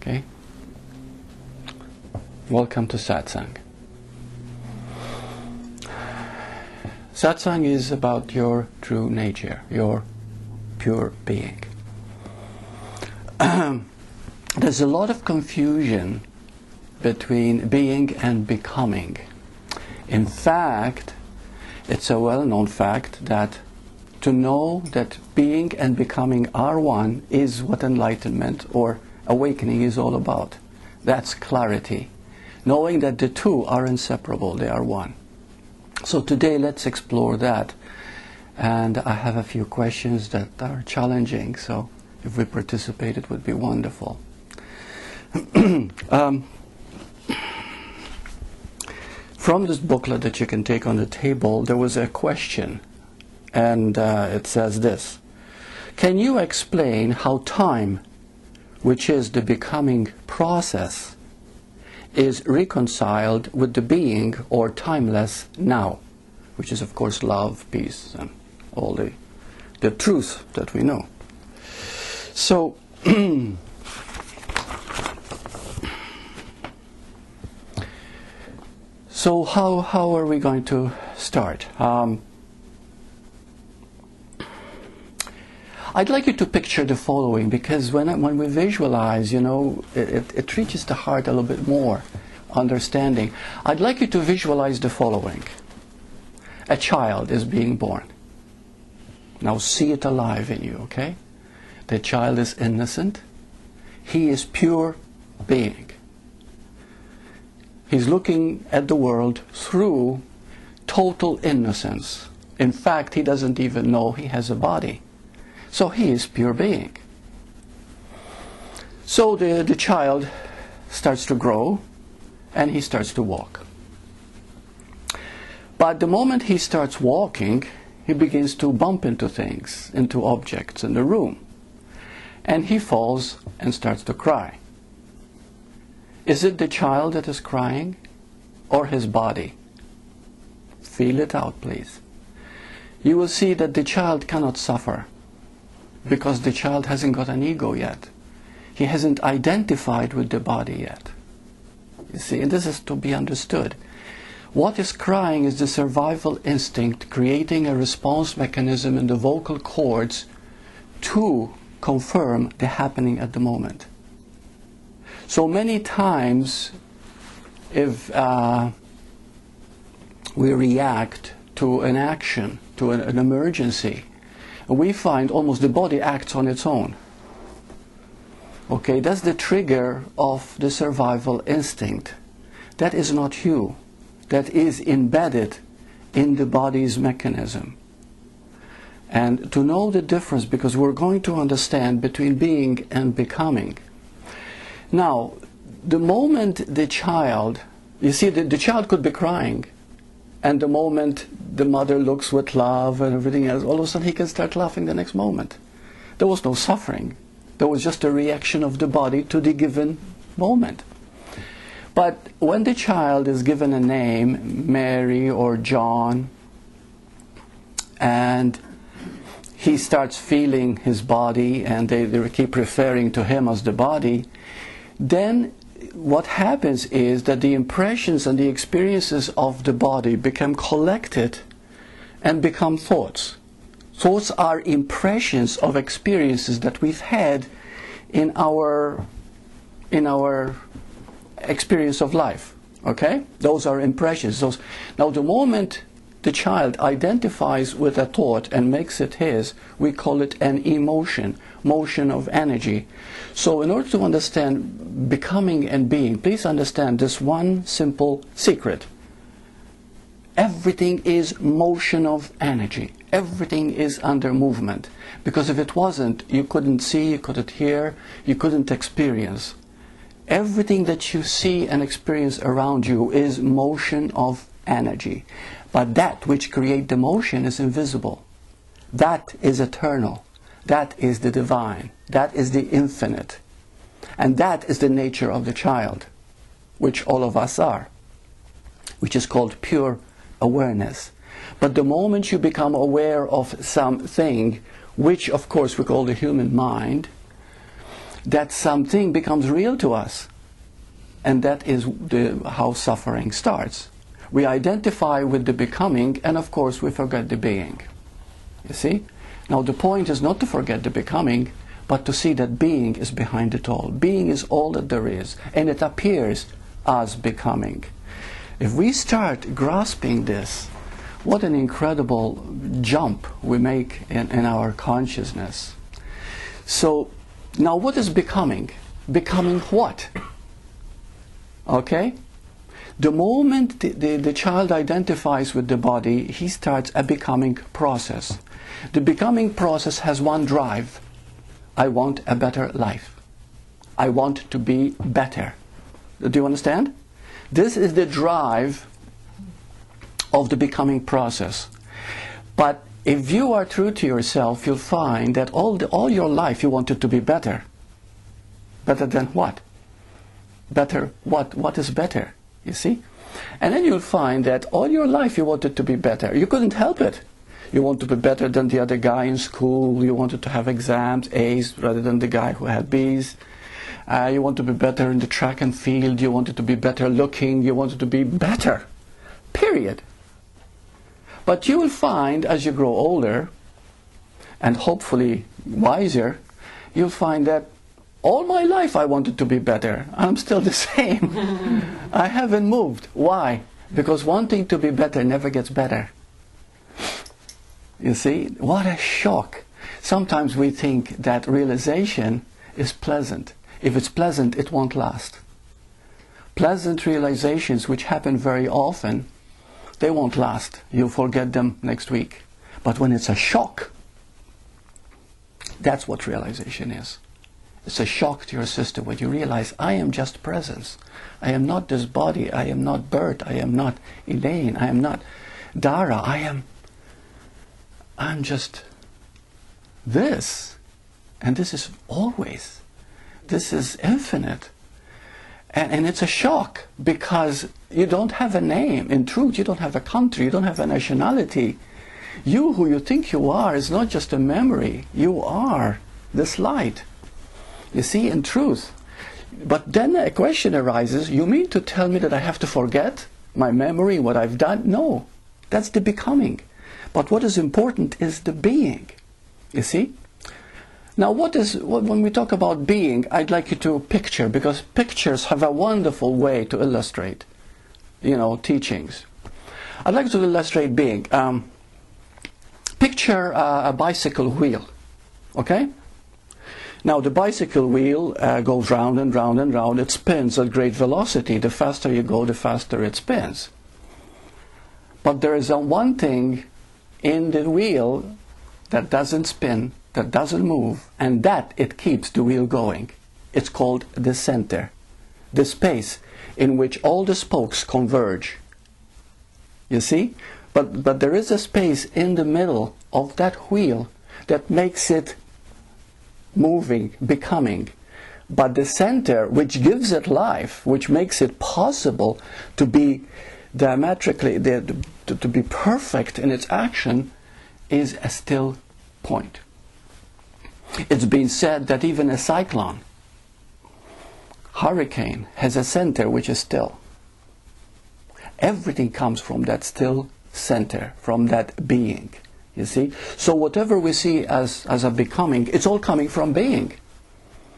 Okay? Welcome to Satsang. Satsang is about your true nature, your pure being. There's a lot of confusion between being and becoming. In fact, it's a well-known fact that to know that being and becoming are one is what enlightenment or awakening is all about. That's clarity. Knowing that the two are inseparable, they are one. So today let's explore that. And I have a few questions that are challenging, so if we participate it would be wonderful. From this booklet that you can take on the table, there was a question, and it says this: can you explain how time, which is the becoming process, is reconciled with the being or timeless now, which is of course love, peace, and all the truth that we know. So so how are we going to start? I'd like you to picture the following, because when we visualize, you know, it reaches the heart a little bit more, understanding. I'd like you to visualize the following. A child is being born. Now see it alive in you, okay? The child is innocent. He is pure being. He's looking at the world through total innocence. In fact, he doesn't even know he has a body. So he is pure being. So the child starts to grow and he starts to walk. But the moment he starts walking, he begins to bump into things, into objects in the room. And he falls and starts to cry. Is it the child that is crying or his body? Feel it out, please. You will see that the child cannot suffer, because the child hasn't got an ego yet. He hasn't identified with the body yet. You see, and this is to be understood. What is crying is the survival instinct creating a response mechanism in the vocal cords to confirm the happening at the moment. So many times, if we react to an action, to an emergency, we find almost the body acts on its own. Okay, that's the trigger of the survival instinct. That is not you. That is embedded in the body's mechanism. And to know the difference, because we're going to understand between being and becoming. Now, the moment the child, you see, the child could be crying, and the moment the mother looks with love and everything else, all of a sudden he can start laughing the next moment. There was no suffering. There was just a reaction of the body to the given moment. But when the child is given a name, Mary or John, and he starts feeling his body, and they keep referring to him as the body, then what happens is that the impressions and the experiences of the body become collected and become thoughts. Thoughts are impressions of experiences that we've had in our experience of life. Okay? Those are impressions. Now the moment the child identifies with a thought and makes it his, we call it an emotion, motion of energy. So in order to understand becoming and being, please understand this one simple secret. Everything is motion of energy. Everything is under movement. Because if it wasn't, you couldn't see, you couldn't hear, you couldn't experience. Everything that you see and experience around you is motion of energy. But that which creates the motion is invisible. That is eternal. That is the divine. That is the infinite. And that is the nature of the child, which all of us are, which is called pure awareness. But the moment you become aware of something, which of course we call the human mind, that something becomes real to us. And that is how suffering starts. We identify with the becoming, and of course we forget the being. You see? Now the point is not to forget the becoming, but to see that being is behind it all. Being is all that there is, and it appears as becoming. If we start grasping this, what an incredible jump we make in our consciousness. So, now what is becoming? Becoming what? Okay? The moment the child identifies with the body, he starts a becoming process. The becoming process has one drive. I want a better life. I want to be better. Do you understand? This is the drive of the becoming process. But if you are true to yourself, you'll find that all your life you wanted to be better. Better than what? Better what? What is better? You see? And then you'll find that all your life you wanted to be better. You couldn't help it. You want to be better than the other guy in school. You wanted to have exams, A's, rather than the guy who had B's. You want to be better in the track and field. You wanted to be better looking. You wanted to be better. Period. But you will find as you grow older, and hopefully wiser, you'll find that all my life I wanted to be better. I'm still the same. I haven't moved. Why? Because wanting to be better never gets better. You see? What a shock. Sometimes we think that realization is pleasant. If it's pleasant, it won't last. Pleasant realizations, which happen very often, they won't last. You'll forget them next week. But when it's a shock, that's what realization is. It's a shock to your system when you realize, I am just presence. I am not this body. I am not Burt. I am not Elaine. I am not Dara. I'm just this. And this is always. This is infinite. And it's a shock because you don't have a name. In truth, you don't have a country. You don't have a nationality. You, who you think you are, is not just a memory. You are this light. You see, in truth. But then a question arises, you mean to tell me that I have to forget my memory, what I've done? No, that's the becoming. But what is important is the being. You see? Now when we talk about being, I'd like you to picture, because pictures have a wonderful way to illustrate, teachings. I'd like to illustrate being. Picture a bicycle wheel, okay? Now the bicycle wheel goes round and round and round. It spins at great velocity. The faster you go, the faster it spins. But there is one thing in the wheel that doesn't spin, that doesn't move, and that it keeps the wheel going. It's called the center, the space in which all the spokes converge. You see? But there is a space in the middle of that wheel that makes it moving, becoming. But the center, which gives it life, which makes it possible to be diametrically, to be perfect in its action, is a still point. It's been said that even a cyclone, hurricane, has a center which is still. Everything comes from that still center, from that being. You see? So whatever we see as a becoming, it's all coming from being.